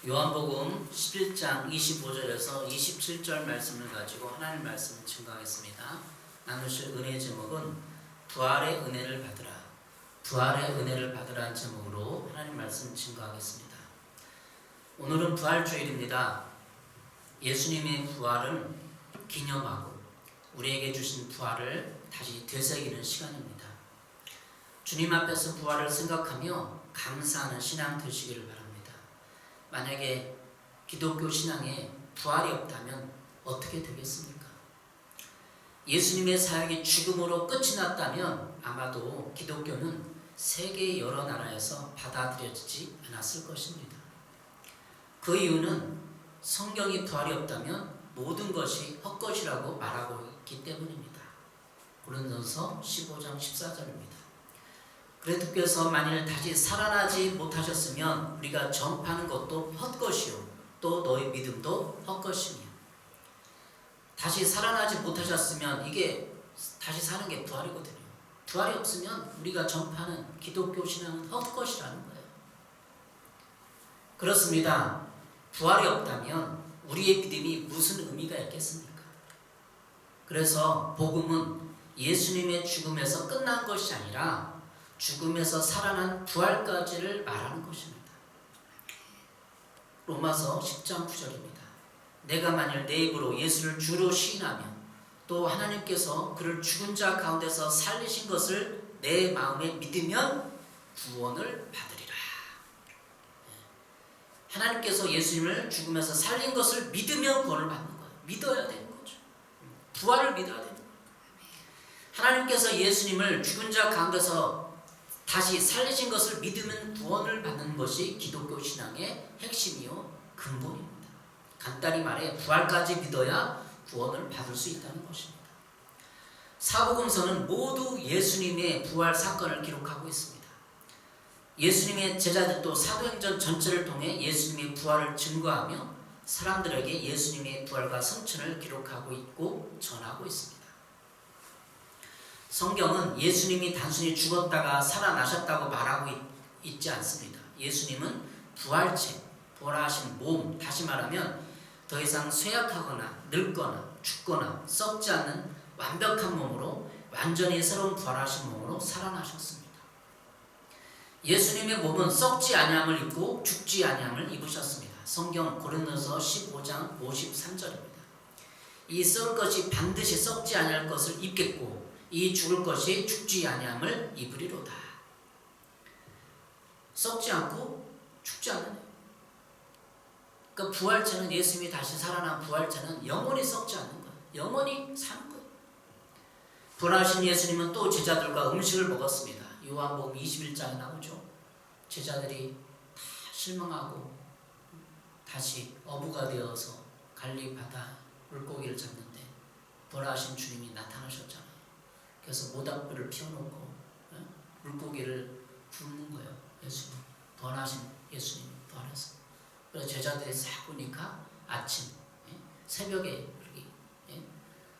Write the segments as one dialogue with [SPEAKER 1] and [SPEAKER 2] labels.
[SPEAKER 1] 요한복음 11장 25절에서 27절 말씀을 가지고 하나님 말씀을 증거하겠습니다. 나누실 은혜의 제목은 부활의 은혜를 받으라. 부활의 은혜를 받으라는 제목으로 하나님 말씀을 증거하겠습니다. 오늘은 부활주일입니다. 예수님의 부활을 기념하고 우리에게 주신 부활을 다시 되새기는 시간입니다. 주님 앞에서 부활을 생각하며 감사하는 신앙 되시기를 바랍니다. 만약에 기독교 신앙에 부활이 없다면 어떻게 되겠습니까? 예수님의 사역이 죽음으로 끝이 났다면 아마도 기독교는 세계의 여러 나라에서 받아들여지지 않았을 것입니다. 그 이유는 성경이 부활이 없다면 모든 것이 헛것이라고 말하고 있기 때문입니다. 고린도서 15장 14절입니다. 그리스도께서 만일 다시 살아나지 못하셨으면 우리가 전파하는 것도 헛것이요 또 너희 믿음도 헛것이며, 다시 살아나지 못하셨으면 이게 다시 사는 게 부활이거든요. 부활이 없으면 우리가 전파하는 기독교 신앙은 헛것이라는 거예요. 그렇습니다. 부활이 없다면 우리의 믿음이 무슨 의미가 있겠습니까? 그래서 복음은 예수님의 죽음에서 끝난 것이 아니라 죽음에서 살아난 부활까지를 말하는 것입니다. 로마서 10장 9절입니다. 내가 만일 내 입으로 예수를 주로 시인하며 또 하나님께서 그를 죽은 자 가운데서 살리신 것을 내 마음에 믿으면 구원을 받으리라. 하나님께서 예수님을 죽음에서 살린 것을 믿으면 구원을 받는 거예요. 믿어야 되는 거죠. 부활을 믿어야 되는 거예요. 하나님께서 예수님을 죽은 자 가운데서 다시 살리신 것을 믿으면 구원을 받는 것이 기독교 신앙의 핵심이요 근본입니다. 간단히 말해 부활까지 믿어야 구원을 받을 수 있다는 것입니다. 사복음서는 모두 예수님의 부활 사건을 기록하고 있습니다. 예수님의 제자들도 사도행전 전체를 통해 예수님의 부활을 증거하며 사람들에게 예수님의 부활과 성천을 기록하고 있고 전하고 있습니다. 성경은 예수님이 단순히 죽었다가 살아나셨다고 말하고 있지 않습니다. 예수님은 부활체, 부활하신 몸, 다시 말하면 더 이상 쇠약하거나 늙거나 죽거나 썩지 않는 완벽한 몸으로 완전히 새로운 부활하신 몸으로 살아나셨습니다. 예수님의 몸은 썩지 아니함을 입고 죽지 아니함을 입으셨습니다. 성경 고린도서 15장 53절입니다. 이 썩을 것이 반드시 썩지 아니할 것을 입겠고 이 죽을 것이 죽지 아니함을 입으리로다. 썩지 않고 죽지 않는, 그러니까 부활체는 예수님이 다시 살아난 부활체는 영원히 썩지 않는 거예요. 영원히 사는 거예요. 부활하신 예수님은 또 제자들과 음식을 먹었습니다. 요한복음 21장에 나오죠. 제자들이 다 실망하고 다시 어부가 되어서 갈릴리 바다 물고기를 잡는데 부활하신 주님이 나타나셨잖아요. 그래서 모닥불을 피워놓고 물고기를 굽는 거예요. 예수님, 부활하신 예수님이 부활해서. 그래서 제자들이 싹 보니까 아침 새벽에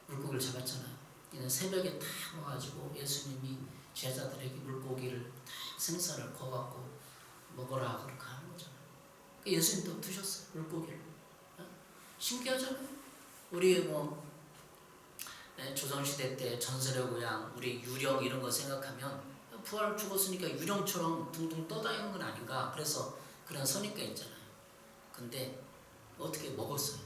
[SPEAKER 1] 물고기를 잡았잖아요. 새벽에 다 와가지고 예수님이 제자들에게 물고기를 다 생선을 구워갖고 먹어라 그렇게 하는 거잖아요. 예수님도 드셨어요. 물고기를. 신기하잖아요. 우리 조선시대 때 전설의고향 우리 유령 이런 거 생각하면 부활 죽었으니까 유령처럼 둥둥 떠다니는 건 아닌가, 그래서 그런 선입견 있잖아요. 근데 어떻게 먹었어요.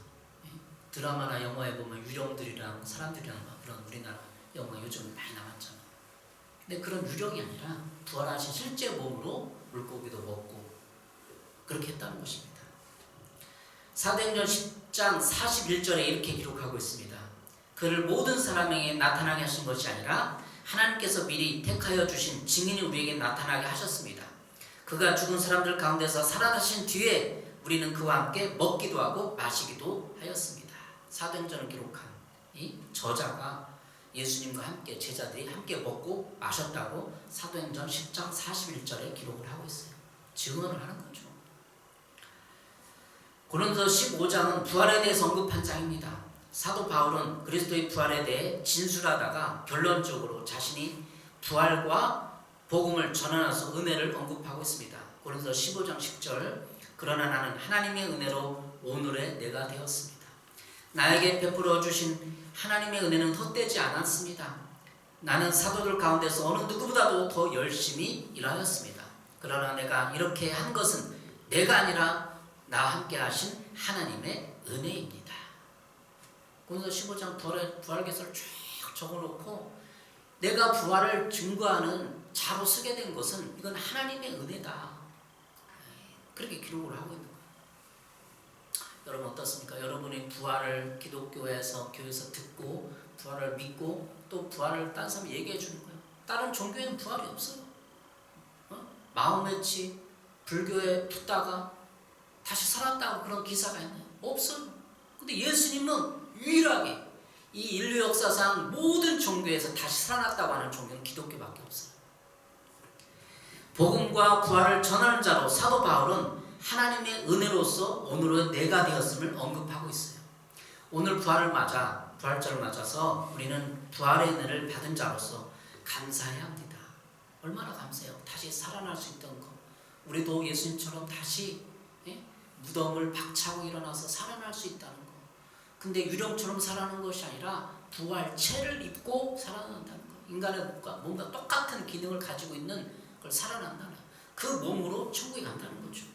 [SPEAKER 1] 드라마나 영화에 보면 유령들이랑 사람들이랑 막 그런 우리나라 영화 요즘 많이 나왔잖아요. 근데 그런 유령이 아니라 부활하신 실제 몸으로 물고기도 먹고 그렇게 했다는 것입니다. 사도행전 10장 41절에 이렇게 기록하고 있습니다. 그를 모든 사람에게 나타나게 하신 것이 아니라 하나님께서 미리 택하여 주신 증인이 우리에게 나타나게 하셨습니다. 그가 죽은 사람들 가운데서 살아나신 뒤에 우리는 그와 함께 먹기도 하고 마시기도 하였습니다. 사도행전을 기록한 이 저자가 예수님과 함께 제자들이 함께 먹고 마셨다고 사도행전 10장 41절에 기록을 하고 있어요. 증언을 하는 거죠. 고린도서 15장은 부활에 대해서 언급한 장입니다. 사도 바울은 그리스도의 부활에 대해 진술하다가 결론적으로 자신이 부활과 복음을 전하면서 은혜를 언급하고 있습니다. 고린도서 15장 10절 그러나 나는 하나님의 은혜로 오늘의 내가 되었습니다. 나에게 베풀어 주신 하나님의 은혜는 헛되지 않았습니다. 나는 사도들 가운데서 어느 누구보다도 더 열심히 일하였습니다. 그러나 내가 이렇게 한 것은 내가 아니라 나와 함께 하신 하나님의 은혜입니다. 고린도서 15장 부활 개설을 쭉 적어놓고 내가 부활을 증거하는 자로 쓰게 된 것은 이건 하나님의 은혜다. 그렇게 기록을 하고 있는 거예요. 여러분 어떻습니까? 여러분이 부활을 기독교에서 교회에서 듣고 부활을 믿고 또 부활을 딴 사람이 얘기해 주는 거예요. 다른 종교에는 부활이 없어요. 마음의치 불교에 붙다가 다시 살았다고 그런 기사가 있나요? 없어요. 근데 예수님은 유일하게 이 인류 역사상 모든 종교에서 다시 살아났다고 하는 종교는 기독교밖에 없어요. 복음과 부활을 전하는 자로 사도 바울은 하나님의 은혜로서 오늘의 내가 되었음을 언급하고 있어요. 오늘 부활절을 맞아서 우리는 부활의 은혜를 받은 자로서 감사해야 합니다. 얼마나 감사해요. 다시 살아날 수 있던 것. 우리도 예수님처럼 다시 무덤을 박차고 일어나서 살아날 수 있다는 것. 근데 유령처럼 살아나는 것이 아니라 부활체를 입고 살아난다는 것. 인간의 몸과 똑같은 기능을 가지고 있는 걸 살아난다는 그 몸으로 천국에 간다는 거죠.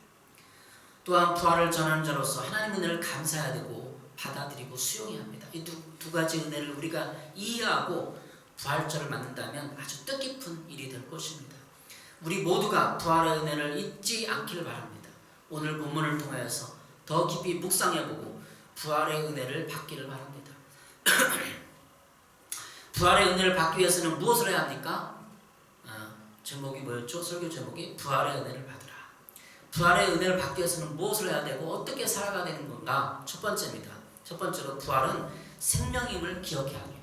[SPEAKER 1] 또한 부활을 전하는 자로서 하나님의 은혜를 감사해야 되고 받아들이고 수용해야 합니다. 이 두 가지 은혜를 우리가 이해하고 부활절을 맞는다면 아주 뜻깊은 일이 될 것입니다. 우리 모두가 부활의 은혜를 잊지 않기를 바랍니다. 오늘 본문을 통하여서 더 깊이 묵상해보고 부활의 은혜를 받기를 바랍니다. 부활의 은혜를 받기 위해서는 무엇을 해야 합니까? 제목이 뭐였죠? 설교 제목이 부활의 은혜를 받으라. 부활의 은혜를 받기 위해서는 무엇을 해야 되고 어떻게 살아가야 되는 건가? 첫 번째입니다. 첫 번째로 부활은 생명임을 기억해야 합니다.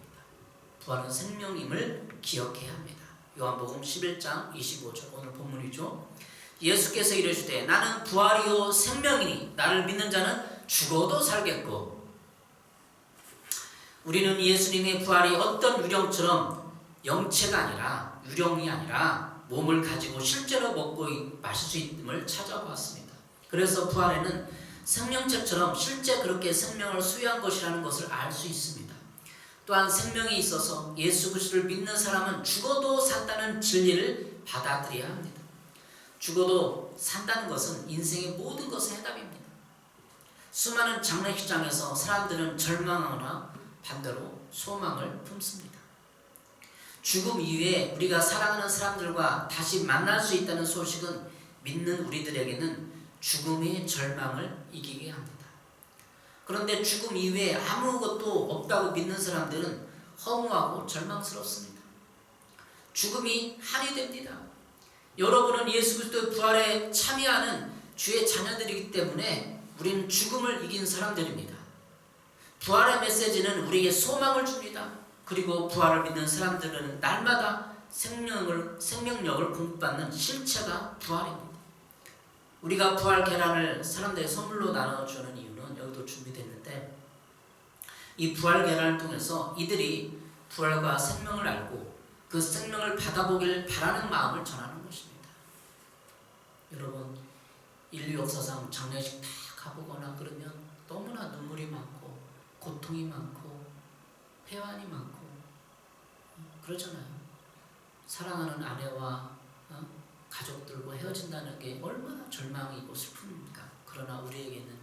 [SPEAKER 1] 부활은 생명임을 기억해야 합니다. 요한복음 11장 25절 오늘 본문이죠. 예수께서 이르시되 나는 부활이요 생명이니 나를 믿는 자는 죽어도 살겠고. 우리는 예수님의 부활이 어떤 유령처럼 영체가 아니라 유령이 아니라 몸을 가지고 실제로 먹고 마실 수 있음을 찾아보았습니다. 그래서 부활에는 생명체처럼 실제 그렇게 생명을 수여한 것이라는 것을 알 수 있습니다. 또한 생명이 있어서 예수 그리스도를 믿는 사람은 죽어도 산다는 진리를 받아들여야 합니다. 죽어도 산다는 것은 인생의 모든 것의 해답입니다. 수많은 장례식장에서 사람들은 절망하거나 반대로 소망을 품습니다. 죽음 이후에 우리가 사랑하는 사람들과 다시 만날 수 있다는 소식은 믿는 우리들에게는 죽음의 절망을 이기게 합니다. 그런데 죽음 이후에 아무것도 없다고 믿는 사람들은 허무하고 절망스럽습니다. 죽음이 한이 됩니다. 여러분은 예수 그리스도의 부활에 참여하는 주의 자녀들이기 때문에 우리는 죽음을 이긴 사람들입니다. 부활의 메시지는 우리에게 소망을 줍니다. 그리고 부활을 믿는 사람들은 날마다 생명력을 공급받는 실체가 부활입니다. 우리가 부활 계란을 사람들에게 선물로 나눠주는 이유는 여기도 준비됐는데 이 부활 계란을 통해서 이들이 부활과 생명을 알고 그 생명을 받아보길 바라는 마음을 전하는 것입니다. 여러분 인류 역사상 장례식 다 가보거나 그러면 너무나 눈물이 많고 고통이 많고 회환이 많고 그러잖아요. 사랑하는 아내와 가족들과 헤어진다는 게 얼마나 절망이고 슬픕니까? 그러나 우리에게는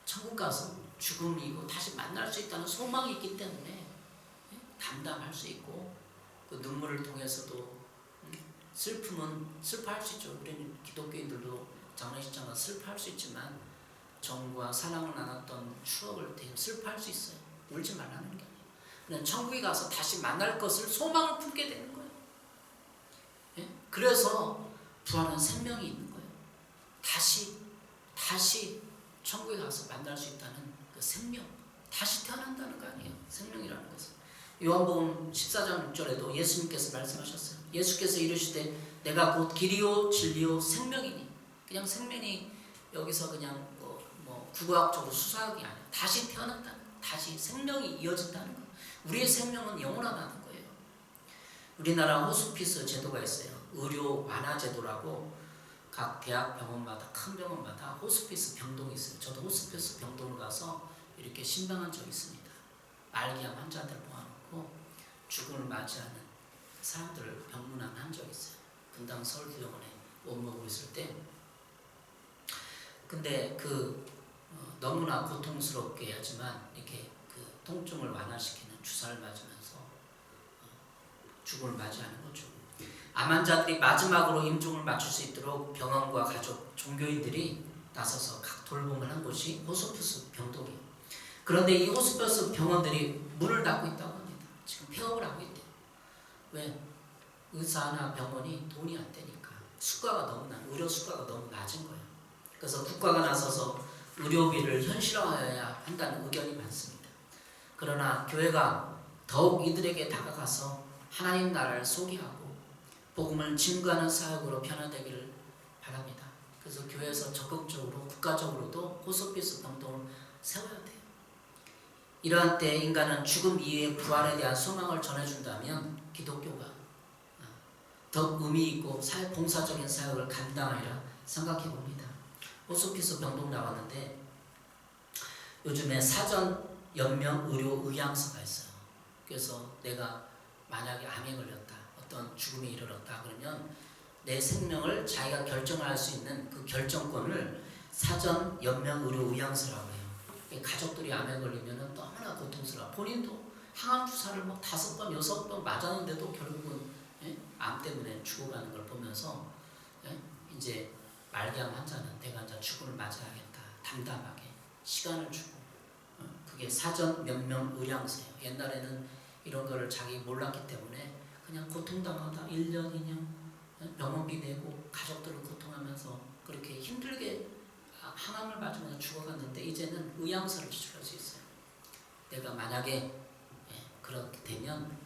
[SPEAKER 1] 천국 가서 죽음이고 다시 만날 수 있다는 소망이 있기 때문에 담담할 수 있고 그 눈물을 통해서도 슬픔은 슬퍼할 수 있죠. 우리는 기독교인들도 장례식장 가서 슬퍼할 수 있지만 정과 사랑을 나눴던 추억을 되게 슬퍼할 수 있어요. 울지 말라는 게 아니에요. 천국에 가서 다시 만날 것을 소망을 품게 되는 거예요. 그래서 부활은 생명이 있는 거예요. 다시 천국에 가서 만날 수 있다는 그 생명, 다시 태어난다는 거 아니에요. 생명이라는 것은. 요한복음 14장 6절에도 예수님께서 말씀하셨어요. 예수께서 이르시되 내가 곧 길이요 진리요 생명이니. 그냥 생명이 여기서 그냥 뭐 국어학적으로 수사학이 아니라 다시 태어난다는 거, 다시 생명이 이어진다는 거. 우리의 생명은 영원하다는 거예요. 우리나라 호스피스 제도가 있어요. 의료 완화 제도라고 각 대학 병원마다 큰 병원마다 호스피스 병동이 있어요. 저도 호스피스 병동을 가서 이렇게 신방한 적이 있습니다. 말기암 환자들 모아놓고 죽음을 맞이하는 사람들을 병문안 적이 있어요. 분당 서울대병원에 원목으로 있을 때. 근데 너무나 고통스럽게 하지만 이렇게 그 통증을 완화시키는 주사를 맞으면서 죽음을 맞이하는 거죠. 암 환자들이 마지막으로 임종을 맞출 수 있도록 병원과 가족, 종교인들이 나서서 각 돌봄을 한 곳이 호스피스 병동이에요. 그런데 이 호스피스 병원들이 문을 닫고 있다고 합니다. 지금 폐업을 하고 있대요. 왜? 의사나 병원이 돈이 안 되니까. 의료 수가가 너무 낮은 거예요. 그래서 국가가 나서서 의료비를 현실화해야 한다는 의견이 많습니다. 그러나 교회가 더욱 이들에게 다가가서 하나님 나라를 소개하고 복음을 증거하는 사역으로 변화되기를 바랍니다. 그래서 교회에서 적극적으로 국가적으로도 호스피스 병동을 세워야 돼요. 이러한 때 인간은 죽음 이후의 부활에 대한 소망을 전해준다면 기독교가 더 의미 있고 봉사적인 사역을 감당하리라 생각해 봅니다. 호스피스 병동 나왔는데 요즘에 사전 연명 의료 의향서가 있어요. 그래서 내가 만약에 암에 걸렸다, 어떤 죽음에 이르렀다 그러면 내 생명을 자기가 결정할 수 있는 그 결정권을 사전 연명 의료 의향서라고 해요. 가족들이 암에 걸리면 너무나 고통스러워. 본인도 항암 주사를 5번, 6번 맞았는데도 결국은 암 때문에 죽어가는 걸 보면서 이제 말기암 환자는 내가 이제 죽음을 맞아야겠다. 담담하게 시간을 주고 그게 사전 연명 의향서예요. 옛날에는 이런 거를 자기 몰랐기 때문에 그냥 고통당하다 1년, 2년 병원비 내고 가족들을 고통하면서 그렇게 힘들게 항암을 맞으면서 죽어갔는데 이제는 의향서를 제출할 수 있어요. 내가 만약에 그렇게 되면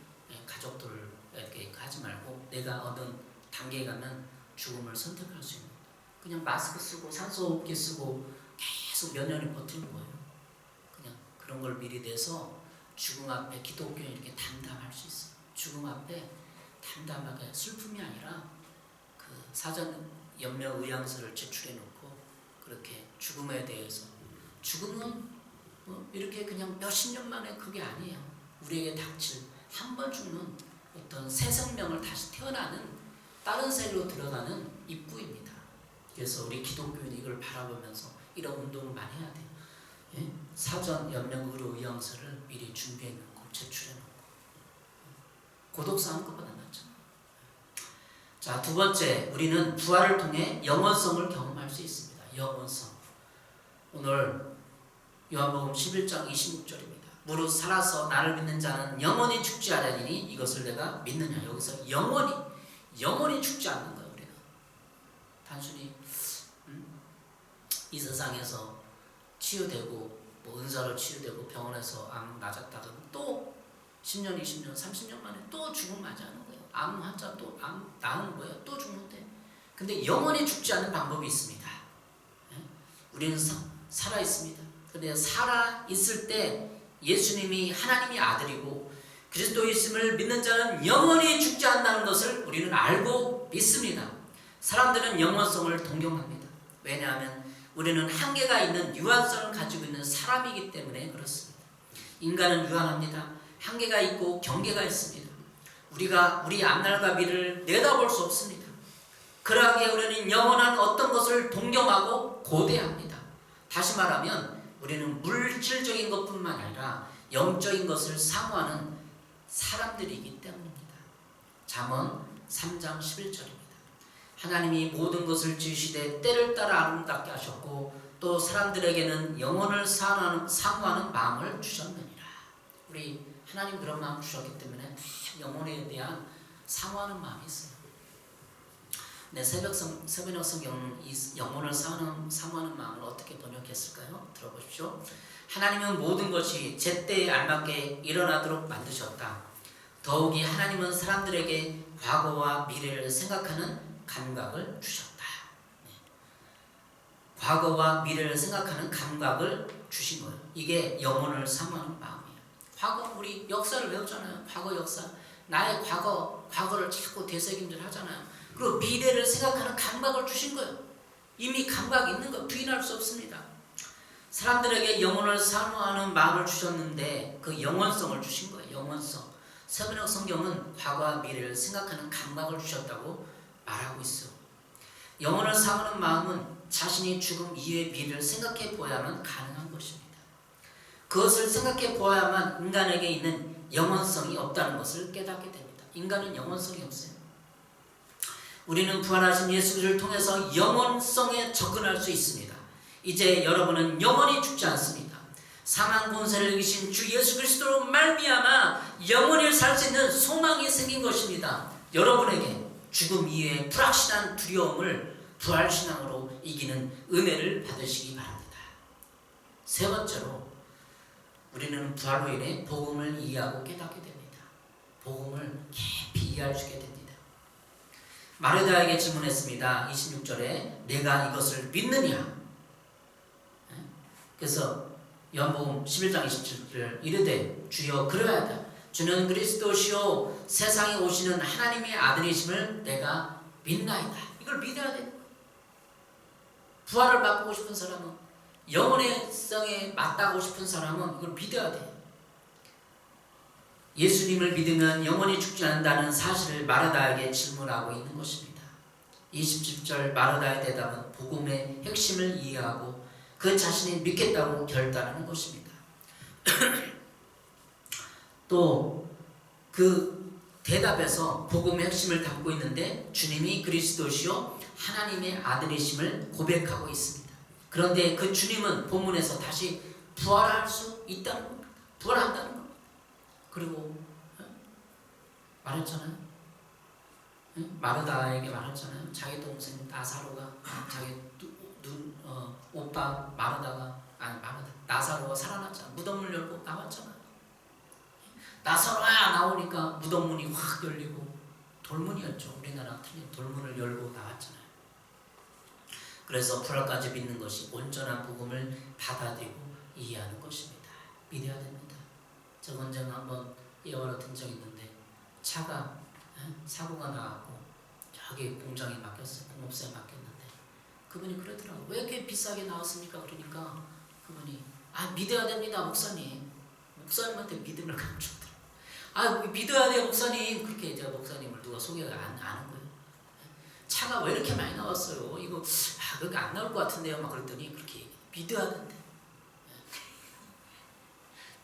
[SPEAKER 1] 가족들을 이렇게 하지 말고 내가 어떤 단계에 가면 죽음을 선택할 수 있는 그냥 마스크 쓰고 산소호흡기 쓰고 계속 몇 년을 버티는 거예요. 그냥 그런 걸 미리 내서 죽음 앞에 기독교인 이렇게 담담할 수 있어요. 죽음 앞에 담담하게 슬픔이 아니라 그 사전 연명 의향서를 제출해 놓고 그렇게 죽음에 대해서 죽음은 이렇게 그냥 몇십 년 만에 그게 아니에요. 우리에게 닥칠 한 번 죽는 어떤 새 생명을 다시 태어나는 다른 세계로 들어가는 입구입니다. 그래서 우리 기독교인이 이걸 바라보면서 이런 운동을 많이 해야 돼요. 사전 연명 의료 의향서를 미리 준비해 놓고 제출해 놓고 고독사하는 것보다 낫죠. 자, 두 번째, 우리는 부활을 통해 영원성을 경험할 수 있습니다. 영원성. 오늘 요한복음 11장 26절입니다. 무릇 살아서 나를 믿는 자는 영원히 죽지 아니하리니 이것을 내가 믿느냐. 여기서 영원히 죽지 않는 거예요. 우리는 단순히 이 세상에서 치유되고 은사로 치유되고 병원에서 암 낮았다가 또 10년, 20년, 30년 만에 또 죽음 맞이하는 거예요. 암 환자 또 암 나는 거예요. 또 죽는데. 근데 영원히 죽지 않는 방법이 있습니다. 우리는 살아 있습니다. 근데 살아 있을 때 예수님이 하나님의 아들이고 그리스도이심을 믿는 자는 영원히 죽지 않는다는 것을 우리는 알고 믿습니다. 사람들은 영원성을 동경합니다. 왜냐하면 우리는 한계가 있는 유한성을 가지고 있는 사람이기 때문에 그렇습니다. 인간은 유한합니다. 한계가 있고 경계가 있습니다. 우리가 우리 앞날과 미래를 내다볼 수 없습니다. 그러하기에 우리는 영원한 어떤 것을 동경하고 고대합니다. 다시 말하면 우리는 물질적인 것뿐만 아니라 영적인 것을 사모하는 사람들이기 때문입니다. 잠언 3장 11절입니다. 하나님이 모든 것을 지으시되 때를 따라 아름답게 하셨고 또 사람들에게는 영혼을 사모하는 마음을 주셨느니라. 우리 하나님 그런 마음 주셨기 때문에 영혼에 대한 사모하는 마음이 있어요. 네, 새벽 성경은 이 영혼을 사모하는 마음을 어떻게 번역했을까요? 들어보십시오. 하나님은 모든 것이 제때에 알맞게 일어나도록 만드셨다. 더욱이 하나님은 사람들에게 과거와 미래를 생각하는 감각을 주셨다. 네. 과거와 미래를 생각하는 감각을 주신 거예요. 이게 영혼을 사모하는 마음이에요. 과거 우리 역사를 외우잖아요. 과거 역사. 나의 과거를 자꾸 되새김질 하잖아요. 그리고 미래를 생각하는 감각을 주신 거예요. 이미 감각이 있는 거 부인할 수 없습니다. 사람들에게 영혼을 사모하는 마음을 주셨는데 그 영원성을 주신 거예요. 영원성. 세번역 성경은 과거와 미래를 생각하는 감각을 주셨다고 말하고 있어요. 영혼을 사모하는 마음은 자신이 죽음 이후의 미래를 생각해 보아야만 가능한 것입니다. 그것을 생각해 보아야만 인간에게 있는 영원성이 없다는 것을 깨닫게 됩니다. 인간은 영원성이 없어요. 우리는 부활하신 예수 그리스도를 통해서 영원성에 접근할 수 있습니다. 이제 여러분은 영원히 죽지 않습니다. 사망 권세를 이기신 주 예수 그리스도로 말미암아 영원히 살 수 있는 소망이 생긴 것입니다. 여러분에게 죽음 이후의 불확실한 두려움을 부활신앙으로 이기는 은혜를 받으시기 바랍니다. 세 번째로 우리는 부활로 인해 복음을 이해하고 깨닫게 됩니다. 복음을 깊이 이해할 수 있게 됩니다. 마르다에게 질문했습니다. 26절에 내가 이것을 믿느냐? 그래서 요한복음 11장 27절 이르되 주여 그러하다. 주는 그리스도시요 세상에 오시는 하나님의 아들이심을 내가 믿나이다. 이걸 믿어야 돼. 부활을 맛보고 싶은 사람은, 영혼의 성에 맞닿고 싶은 사람은 이걸 믿어야 돼. 예수님을 믿으면 영원히 죽지 않는다는 사실을 마르다에게 질문하고 있는 것입니다. 27절 마르다의 대답은 복음의 핵심을 이해하고 그 자신이 믿겠다고 결단하는 것입니다. 또 그 대답에서 복음의 핵심을 담고 있는데 주님이 그리스도시요 하나님의 아들이심을 고백하고 있습니다. 그런데 그 주님은 본문에서 다시 부활할 수 있다는 겁니다. 부활한다는 겁니다. 그리고 말했잖아요. 마르다에게 말했잖아요. 자기 동생 나사로가 자기 오빠 나사로가 살아났잖아. 무덤을 열고 나왔잖아. 나사로야 나오니까 무덤문이 확 열리고 돌문이었죠. 우리나라 틀린 돌문을 열고 나왔잖아요. 그래서 부활까지 믿는 것이 온전한 복음을 받아들이고 이해하는 것입니다. 믿어야 됩니다. 저 언젠가 한번 예화로 든 적이 있는데 차가 사고가 나고 저기 공장에 맡겼어요. 공업사에 맡겼는데 그분이 그러더라고요. 왜 이렇게 비싸게 나왔습니까? 그러니까 그분이 믿어야 됩니다 목사님. 목사님한테 믿음을 감추더라고요. 믿어야 돼요 목사님. 그렇게 이제 목사님을 누가 소개가 안 하는 거예요. 차가 왜 이렇게 많이 나왔어요? 이거 그게 안 나올 것 같은데요. 막 그랬더니 그렇게 믿어야 된대.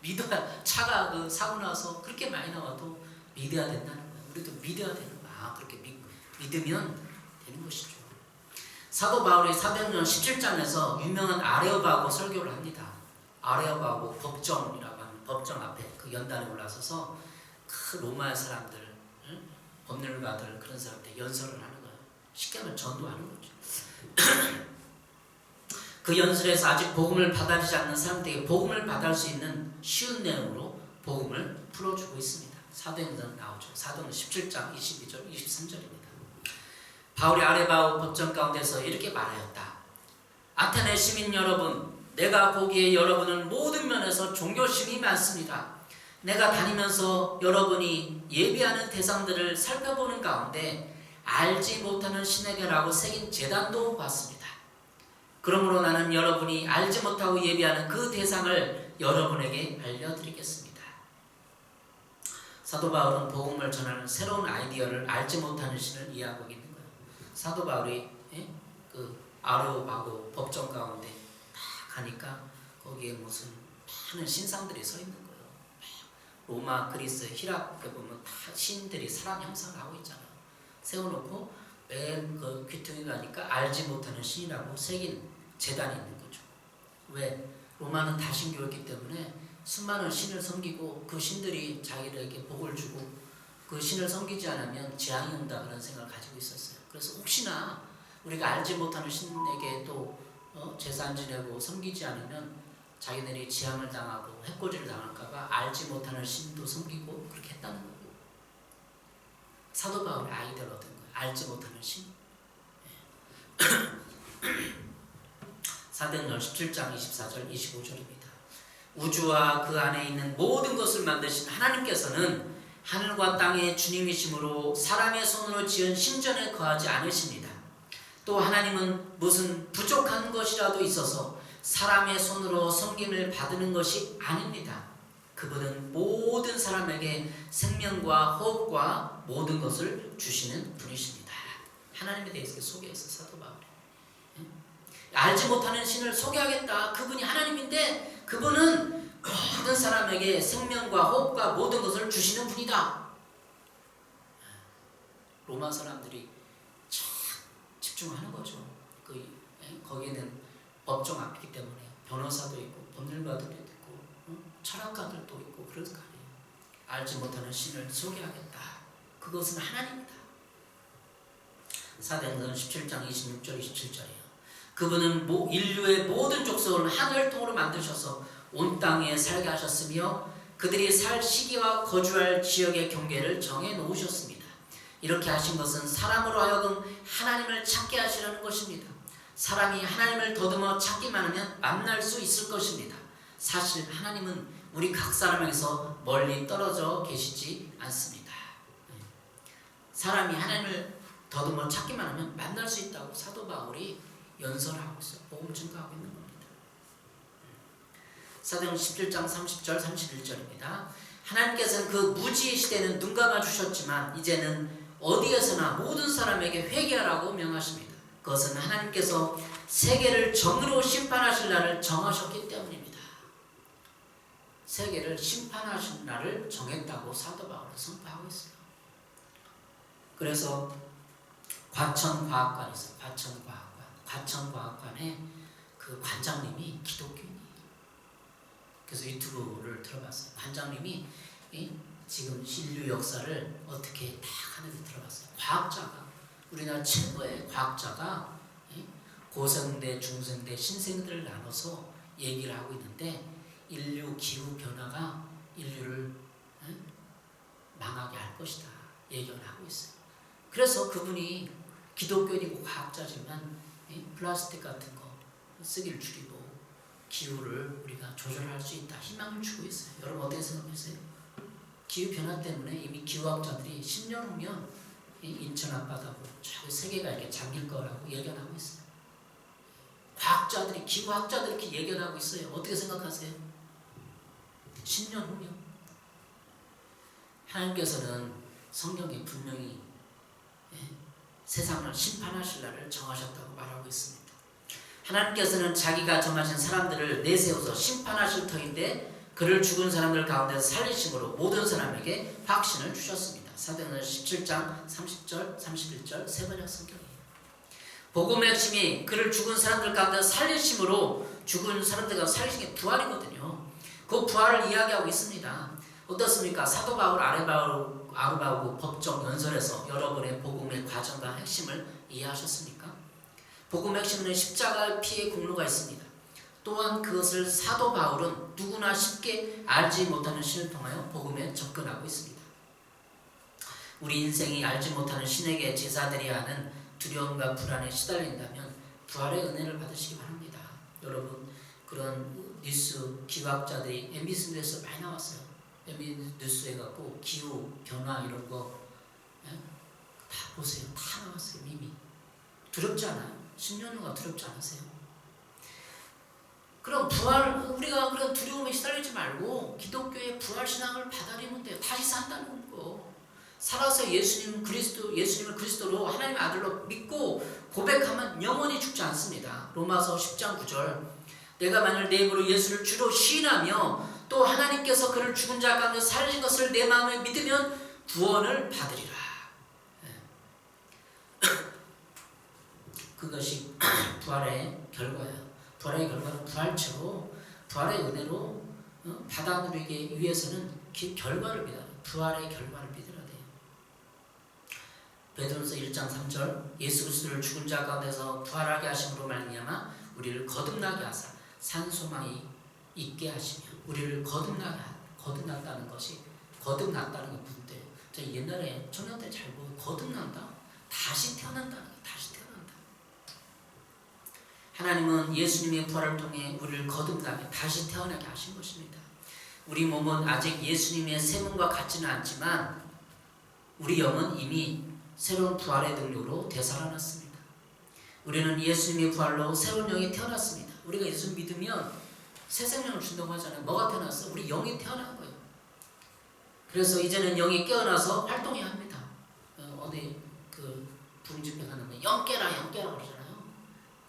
[SPEAKER 1] 믿어야 차가 그 사고 나서 그렇게 많이 나와도 믿어야 된다는 거예요. 우리도 믿어야 되는 거야. 그렇게 믿으면 되는 것이죠. 사도 바울이 사도행전 17장에서 유명한 아레오바고 설교를 합니다. 아레오바고 법정이라고 하는 법정 앞에 그 연단에 올라서서 그 로마의 사람들, 법률가들 그런 사람들 연설을 하는 거예요. 쉽게 하면 전도하는 거죠. 그 연설에서 아직 복음을 받아들이지 않는 사람들에게 복음을 받을 수 있는 쉬운 내용으로 복음을 풀어주고 있습니다. 사도행전 나오죠. 사도행전 17장 22절 23절입니다. 바울이 아레바오 법정 가운데서 이렇게 말하였다. 아테네 시민 여러분, 내가 보기에 여러분은 모든 면에서 종교심이 많습니다. 내가 다니면서 여러분이 예배하는 대상들을 살펴보는 가운데 알지 못하는 신에게라고 새긴 제단도 봤습니다. 그러므로 나는 여러분이 알지 못하고 예배하는 그 대상을 여러분에게 알려드리겠습니다. 사도 바울은 복음을 전하는 새로운 아이디어를 알지 못하는 신을 이해하고 있는 거예요. 사도 바울이 그 아레오바고 법정 가운데 딱 가니까 거기에 무슨 많은 신상들이 서 있는 거예요. 로마, 그리스, 히랍에 보면 다 신들이 사람 형상을 하고 있잖아요. 세워놓고 맨 그 귀퉁이 가니까 알지 못하는 신이라고 새긴 제단이 있는 거죠. 왜? 로마는 다신교였기 때문에 수많은 신을 섬기고 그 신들이 자기들에게 복을 주고 그 신을 섬기지 않으면 재앙이 온다 그런 생각을 가지고 있었어요. 그래서 혹시나 우리가 알지 못하는 신에게 또 제사 안 지내고 섬기지 않으면 자기들이 재앙을 당하고 해코지를 당할까봐 알지 못하는 신도 섬기고 그렇게 했다는 거예요. 사도 바울의 아이디어를 얻은 거예요. 알지 못하는 신. 사도행전 17장 24절 25절입니다. 우주와 그 안에 있는 모든 것을 만드신 하나님께서는 하늘과 땅의 주님이시므로 사람의 손으로 지은 신전에 거하지 않으십니다. 또 하나님은 무슨 부족한 것이라도 있어서 사람의 손으로 섬김을 받는 것이 아닙니다. 그분은 모든 사람에게 생명과 호흡과 모든 것을 주시는 분이십니다. 하나님에 대해서 소개했어 사도 바울이. 알지 못하는 신을 소개하겠다. 그분이 하나님인데 그분은 모든 사람에게 생명과 호흡과 모든 것을 주시는 분이다. 로마 사람들이 참 집중하는 거죠. 거기에는 법정 앞이기 때문에 변호사도 있고 법률가들도 있고 철학가들도 있고 그럴 거 아니에요. 알지 못하는 신을 소개하겠다. 그것은 하나님이다. 사도행전 17장 26절 27절이에요. 그분은 인류의 모든 족속을 하늘통으로 만드셔서 온 땅에 살게 하셨으며 그들이 살 시기와 거주할 지역의 경계를 정해 놓으셨습니다. 이렇게 하신 것은 사람으로 하여금 하나님을 찾게 하시려는 것입니다. 사람이 하나님을 더듬어 찾기만 하면 만날 수 있을 것입니다. 사실 하나님은 우리 각 사람에게서 멀리 떨어져 계시지 않습니다. 사람이 하나님을 더듬어 찾기만 하면 만날 수 있다고 사도 바울이 연설하고 있어요. 복음 증거하고 있는 겁니다. 사도행전 17장 30절 31절입니다. 하나님께서는 그 무지의 시대는 눈 감아 주셨지만 이제는 어디에서나 모든 사람에게 회개하라고 명하십니다. 그것은 하나님께서 세계를 정의로 심판하실 날을 정하셨기 때문입니다. 세계를 심판하실 날을 정했다고 사도 바울은 선포하고 있어요. 그래서 과천과학관에 있어요. 과천과학관에 그 관장님이 기독교인이에요. 그래서 유튜브를 들어봤어요. 관장님이 지금 인류 역사를 어떻게 딱 하는지 들어봤어요. 과학자가, 우리나라 최고의 과학자가 고생대, 중생대, 신생들을 나눠서 얘기를 하고 있는데 인류 기후 변화가 인류를 망하게 할 것이다 예견을 하고 있어요. 그래서 그분이 기독교인이고 과학자지만 플라스틱 같은 거 쓰기를 줄이고 기후를 우리가 조절할 수 있다 희망을 주고 있어요. 여러분 어떻게 생각하세요? 기후 변화 때문에 이미 기후학자들이 10년 후면 인천 앞바다고 저기 세계가 이렇게 잠길 거라고 예견하고 있어요. 과학자들이, 기후학자들이 이렇게 예견하고 있어요. 어떻게 생각하세요? 10년 후면 하나님께서는 성경에 분명히 세상을 심판하실 날을 정하셨다고 말하고 있습니다. 하나님께서는 자기가 정하신 사람들을 내세워서 심판하실 터인데 그를 죽은 사람들 가운데서 살리심으로 모든 사람에게 확신을 주셨습니다. 사도행전 17장 30절 31절 세 번역 성경이에요. 복음의 핵심이 그를 죽은 사람들 가운데 살리심으로 죽은 사람들과 살리신 게 부활이거든요. 그 부활을 이야기하고 있습니다. 어떻습니까? 사도 바울 아르바고 법정 연설에서 여러분의 복음의 과정과 핵심을 이해하셨습니까? 복음의 핵심은 십자가의 피의 공로가 있습니다. 또한 그것을 사도 바울은 누구나 쉽게 알지 못하는 신을 통하여 복음에 접근하고 있습니다. 우리 인생이 알지 못하는 신에게 제사드려야 하는 두려움과 불안에 시달린다면 부활의 은혜를 받으시기 바랍니다. 여러분 그런 뉴스 기후학자들이 MBC 뉴스에 많이 나왔어요. MBC 뉴스 해갖고 기후 변화 이런 거 다 보세요. 다 나왔어요. 이미 두렵지 않아요? 10년 후가 두렵지 않으세요? 그럼 우리가 그런 두려움에 시달리지 말고 기독교의 부활 신앙을 받아들이면 돼요. 다시 산다는 거. 살아서 예수님을 그리스도로 하나님의 아들로 믿고 고백하면 영원히 죽지 않습니다. 로마서 10장 9절 내가 만일 내 입으로 예수를 주로 시인하며 또 하나님께서 그를 죽은 자 가운데 살린 것을 내 마음에 믿으면 구원을 받으리라. 그것이 부활의 결과예요. 부활의 결과는 부활체로 부활의 은혜로 받아들이기 위해서는 결과를 믿어야 돼요. 부활의 결과를 믿어야 돼요. 베드로서 1장 3절 예수 그리스도를 죽은 자 가운데서 부활하게 하심으로 말미암아 우리를 거듭나게 하사 산 소망이 있게 하시며 우리를 거듭났다는 것이 거듭났다는 게 무슨 뜻이에요? 저 옛날에 청년 때 잘 보고 거듭난다? 다시 태어난다는 거예요. 다시 태어난다. 하나님은 예수님의 부활을 통해 우리를 거듭나게 다시 태어나게 하신 것입니다. 우리 몸은 아직 예수님의 새 몸과 같지는 않지만 우리 영은 이미 새로운 부활의 능력으로 되살아났습니다. 우리는 예수님의 부활로 새로운 영이 태어났습니다. 우리가 예수 믿으면 새 생명을 준다고 하잖아요. 뭐가 태어났어? 우리 영이 태어난 거예요. 그래서 이제는 영이 깨어나서 활동해야 합니다. 어디 그 부흥집회 가는데 영 깨라 영 깨라 그러잖아요.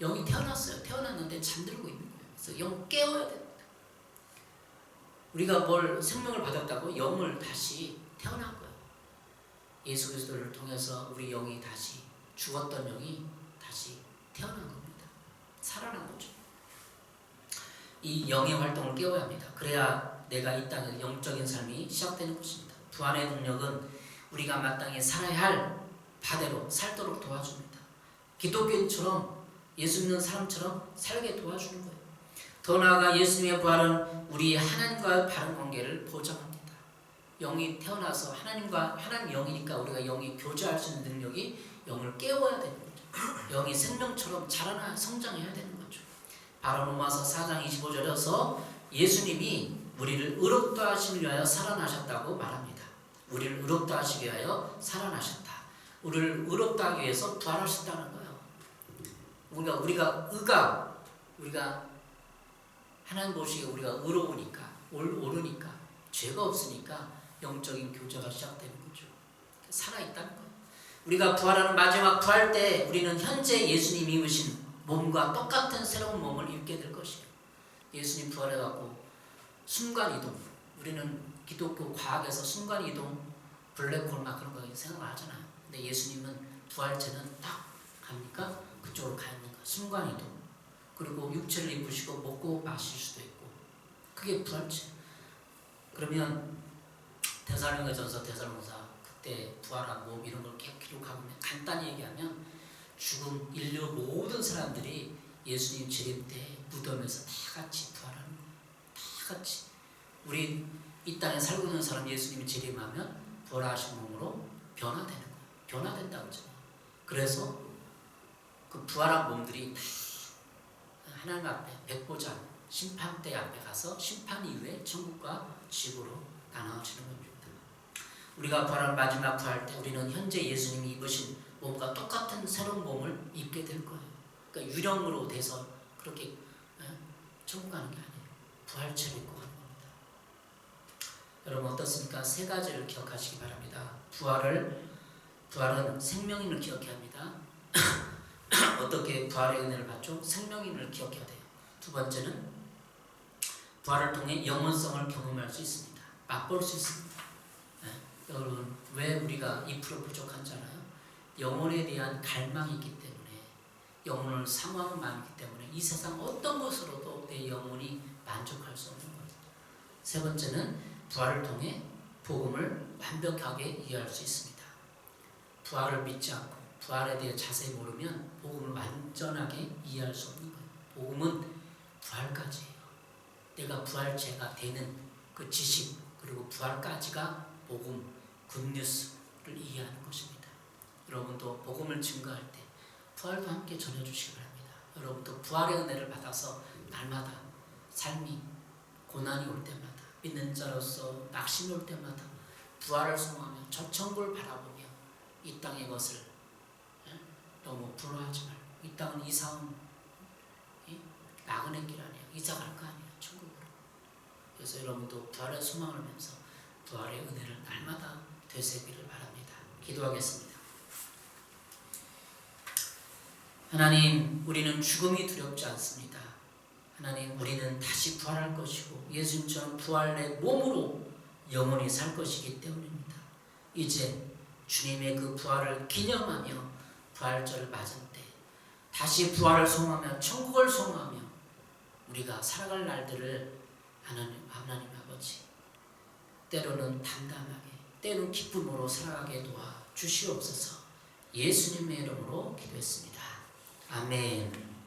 [SPEAKER 1] 영이 태어났어요. 태어났는데 잠들고 있는 거예요. 그래서 영 깨워야 됩니다. 우리가 뭘 생명을 받았다고 영을 다시 태어난 거예요. 예수 그리스도를 통해서 우리 영이 다시 죽었던 영이 다시 태어난 겁니다. 살아난 거죠. 이 영의 활동을 깨워야 합니다. 그래야 내가 이 땅에 영적인 삶이 시작되는 것입니다. 부활의 능력은 우리가 마땅히 살아야 할 바대로 살도록 도와줍니다. 기독교인처럼 예수 믿는 사람처럼 살게 도와주는 거예요. 더 나아가 예수님의 부활은 우리 하나님과의 바른 관계를 보장합니다. 영이 태어나서 하나님 영이니까 우리가 영이 교제할 수 있는 능력이 영을 깨워야 되는 거죠. 영이 생명처럼 자라나 성장해야 되는 거죠. 바로 로마서 4장 25절에서 예수님이 우리를 의롭다 하시기 위하여 살아나셨다고 말합니다. 우리를 의롭다 하시기 위하여 살아나셨다. 우리를 의롭다 하기 위해서 부활하셨다는 거예요. 우리가 하나님 보시기에 우리가 의로우니까 옳으니까 죄가 없으니까 영적인 교제가 시작되는 거죠. 살아있다는 거예요. 우리가 부활하는 마지막 부활 때 우리는 현재 예수님이 입으신 몸과 똑같은 새로운 몸을 입게 될 것이에요. 예수님 부활해갖고 순간이동, 우리는 기독교 과학에서 순간이동, 블랙홀 막 그런 거 생각하잖아요. 근데 예수님은 부활체는 딱 갑니까? 그쪽으로 가 있는 거 순간이동. 그리고 육체를 입으시고 먹고 마실 수도 있고 그게 부활체. 그러면 데살로니가전서 데살로니가 그때 부활한 몸 이런 걸 기록하고 간단히 얘기하면 죽은 인류 모든 사람들이 예수님 재림 때 무덤에서 다 같이 부활하는 거예요. 다 같이. 우리 이 땅에 살고 있는 사람 예수님이 재림하면 부활하신 몸으로 변화되는 거예요. 변화된다고 하잖아요. 그래서 그 부활한 몸들이 다 하나님 앞에 백보자 심판대 앞에 가서 심판 이후에 천국과 지구로 나눠지는 겁니다. 우리가 부활한 마지막 부활 때 우리는 현재 예수님이 입으신 몸과 똑같은 새로운 몸을 입게 될 거예요. 그러니까 유령으로 돼서 그렇게 천국 가는 게 아니에요. 부활체를 입고 가는 겁니다. 여러분 어떻습니까? 세 가지를 기억하시기 바랍니다. 부활은 생명인을 기억해야 합니다. 어떻게 부활의 은혜를 받죠? 생명인을 기억해야 돼요. 두 번째는 부활을 통해 영원성을 경험할 수 있습니다. 맛볼 수 있습니다. 여러분 왜 우리가 2% 부족한잖아요. 영혼에 대한 갈망이 있기 때문에 영혼을 사모하는 마음이 있기 때문에 이 세상 어떤 것으로도 내 영혼이 만족할 수 없는 거예요. 세 번째는 부활을 통해 복음을 완벽하게 이해할 수 있습니다. 부활을 믿지 않고 부활에 대해 자세히 모르면 복음을 완전하게 이해할 수 없는 거예요. 복음은 부활까지예요. 내가 부활체가 되는 그 지식 그리고 부활까지가 복음, 굿뉴스를 이해하는 것입니다. 여러분도 복음을 증거할 때 부활도 함께 전해주시기 바랍니다. 여러분도 부활의 은혜를 받아서 날마다 삶이 고난이 올 때마다 믿는 자로서 낙심이 올 때마다 부활을 소망하며 저 천국을 바라보며 이 땅의 것을 너무 부러워하지 말고 이 땅은 이사온 나그네 길 아니에요. 이사 갈 거 아니에요. 천국으로. 그래서 여러분도 부활의 소망을 하면서 부활의 은혜를 날마다 되새기를 바랍니다. 기도하겠습니다. 하나님, 우리는 죽음이 두렵지 않습니다. 하나님, 우리는 다시 부활할 것이고 예수님처럼 부활의 몸으로 영원히 살 것이기 때문입니다. 이제 주님의 그 부활을 기념하며 부활절을 맞은 때 다시 부활을 소망하며 천국을 소망하며 우리가 살아갈 날들을 하나님 아버지 때로는 담담하게 때로는 기쁨으로 살아가게 도와 주시옵소서. 예수님의 이름으로 기도했습니다. 아멘.